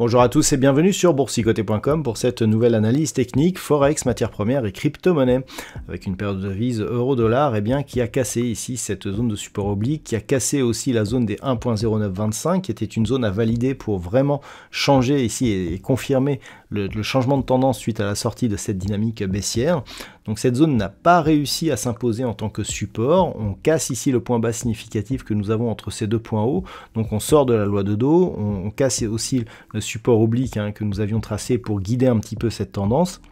Bonjour à tous et bienvenue sur boursicoté.com pour cette nouvelle analyse technique Forex, matières premières et crypto-monnaie. Avec une paire de devises euro-dollar qui a cassé ici cette zone de support oblique, qui a cassé aussi la zone des 1.0925 qui était une zone à valider pour vraiment changer ici et confirmer le changement de tendance suite à la sortie de cette dynamique baissière. Donc cette zone n'a pas réussi à s'imposer en tant que support. On casse ici le point bas significatif que nous avons entre ces deux points hauts. Donc on sort de la loi de dos, on casse aussi le support oblique que nous avions tracé pour guider un petit peu cette tendance.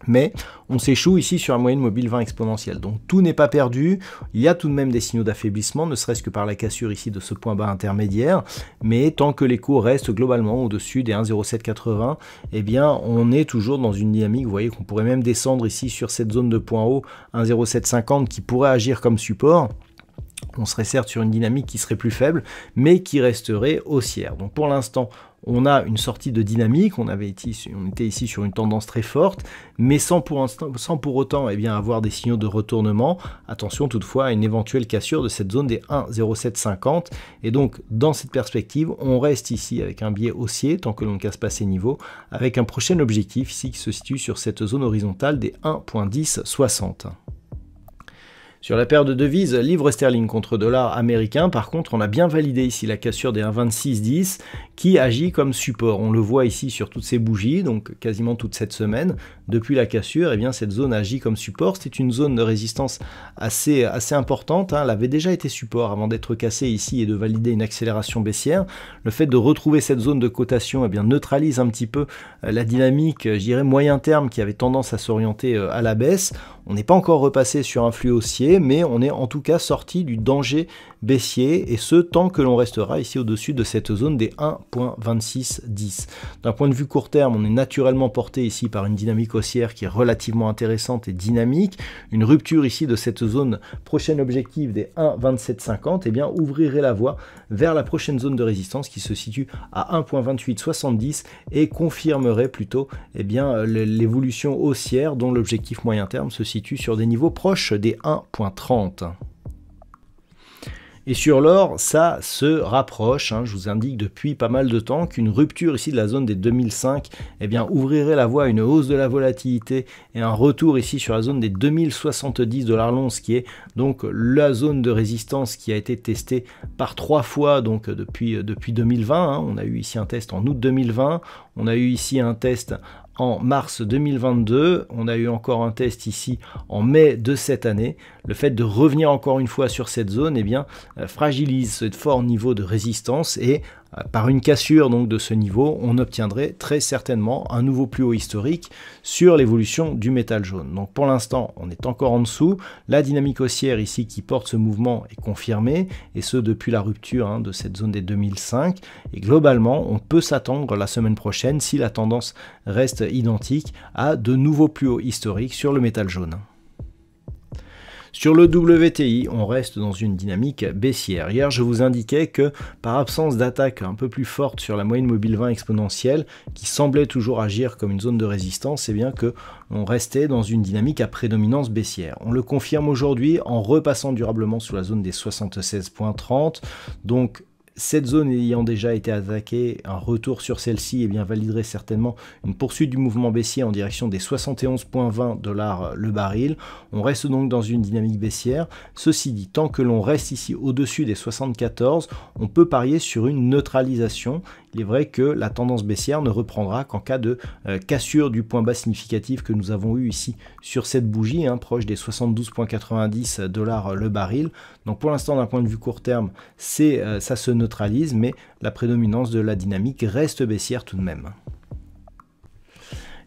Mais on s'échoue ici sur la moyenne mobile 20 exponentielle. Donc tout n'est pas perdu, il y a tout de même des signaux d'affaiblissement, ne serait-ce que par la cassure ici de ce point bas intermédiaire, mais tant que les cours restent globalement au-dessus des 1,0780, eh bien on est toujours dans une dynamique, vous voyez qu'on pourrait même descendre ici sur cette zone de point haut, 1,0750 qui pourrait agir comme support. On serait certes sur une dynamique qui serait plus faible, mais qui resterait haussière. Donc pour l'instant, on a une sortie de dynamique, on était ici sur une tendance très forte, mais sans pour autant avoir des signaux de retournement. Attention toutefois à une éventuelle cassure de cette zone des 1,0750. Et donc dans cette perspective, on reste ici avec un biais haussier tant que l'on ne casse pas ces niveaux, avec un prochain objectif ici qui se situe sur cette zone horizontale des 1.1060. Sur la paire de devises livre sterling contre dollar américain, par contre, on a bien validé ici la cassure des 1,2610 qui agit comme support. On le voit ici sur toutes ces bougies, donc quasiment toute cette semaine. Depuis la cassure, cette zone agit comme support. C'est une zone de résistance assez importante. Elle avait déjà été support avant d'être cassée ici et de valider une accélération baissière. Le fait de retrouver cette zone de cotation neutralise un petit peu la dynamique, je dirais, moyen terme qui avait tendance à s'orienter à la baisse. On n'est pas encore repassé sur un flux haussier, mais on est en tout cas sorti du danger baissier, et ce tant que l'on restera ici au-dessus de cette zone des 1.2610. D'un point de vue court terme, on est naturellement porté ici par une dynamique haussière qui est relativement intéressante et dynamique. Une rupture ici de cette zone prochaine objectif des 1.2750 ouvrirait la voie vers la prochaine zone de résistance qui se situe à 1.2870 et confirmerait plutôt l'évolution haussière dont l'objectif moyen terme se situe sur des niveaux proches des 1.30. Et sur l'or, ça se rapproche, je vous indique depuis pas mal de temps qu'une rupture ici de la zone des 2005 ouvrirait la voie à une hausse de la volatilité et un retour ici sur la zone des 2070 $ l'once qui est donc la zone de résistance qui a été testée par 3 fois donc depuis 2020. On a eu ici un test en août 2020, on a eu ici un test en mars 2022, on a eu encore un test ici en mai de cette année. Le fait de revenir encore une fois sur cette zone fragilise ce fort niveau de résistance et par une cassure donc de ce niveau, on obtiendrait très certainement un nouveau plus haut historique sur l'évolution du métal jaune. Donc pour l'instant, on est encore en dessous. La dynamique haussière ici qui porte ce mouvement est confirmée, et ce depuis la rupture de cette zone des 2005. Et globalement, on peut s'attendre la semaine prochaine, si la tendance reste identique, à de nouveaux plus hauts historiques sur le métal jaune. Sur le WTI, on reste dans une dynamique baissière. Hier, je vous indiquais que par absence d'attaque un peu plus forte sur la moyenne mobile 20 exponentielle, qui semblait toujours agir comme une zone de résistance, que on restait dans une dynamique à prédominance baissière. On le confirme aujourd'hui en repassant durablement sous la zone des 76.30. Donc cette zone ayant déjà été attaquée, un retour sur celle-ci validerait certainement une poursuite du mouvement baissier en direction des 71,20 $ le baril. On reste donc dans une dynamique baissière. Ceci dit, tant que l'on reste ici au-dessus des 74, on peut parier sur une neutralisation. Il est vrai que la tendance baissière ne reprendra qu'en cas de cassure du point bas significatif que nous avons eu ici sur cette bougie, proche des 72,90 $ le baril. Donc pour l'instant, d'un point de vue court terme, ça se neutralise, mais la prédominance de la dynamique reste baissière tout de même.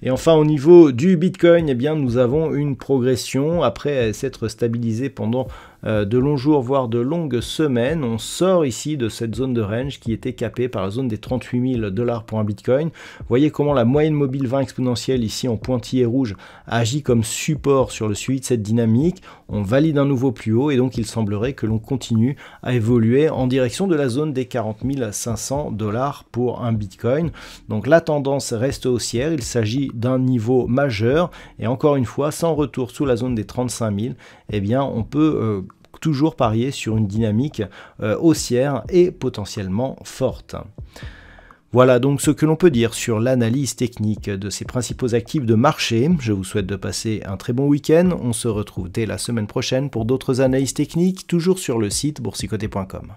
Et enfin, au niveau du Bitcoin, nous avons une progression après s'être stabilisé pendant de longs jours, voire de longues semaines. On sort ici de cette zone de range qui était capée par la zone des 38 000 $ pour un Bitcoin. Vous voyez comment la moyenne mobile 20 exponentielle ici en pointillé rouge agit comme support sur le suivi de cette dynamique. On valide un nouveau plus haut et donc il semblerait que l'on continue à évoluer en direction de la zone des 40 500 $ pour un Bitcoin. Donc la tendance reste haussière, il s'agit d'un niveau majeur et encore une fois, sans retour sous la zone des 35 000, eh bien on peut toujours parier sur une dynamique haussière et potentiellement forte. Voilà donc ce que l'on peut dire sur l'analyse technique de ces principaux actifs de marché. Je vous souhaite de passer un très bon week-end. On se retrouve dès la semaine prochaine pour d'autres analyses techniques, toujours sur le site boursicoté.com.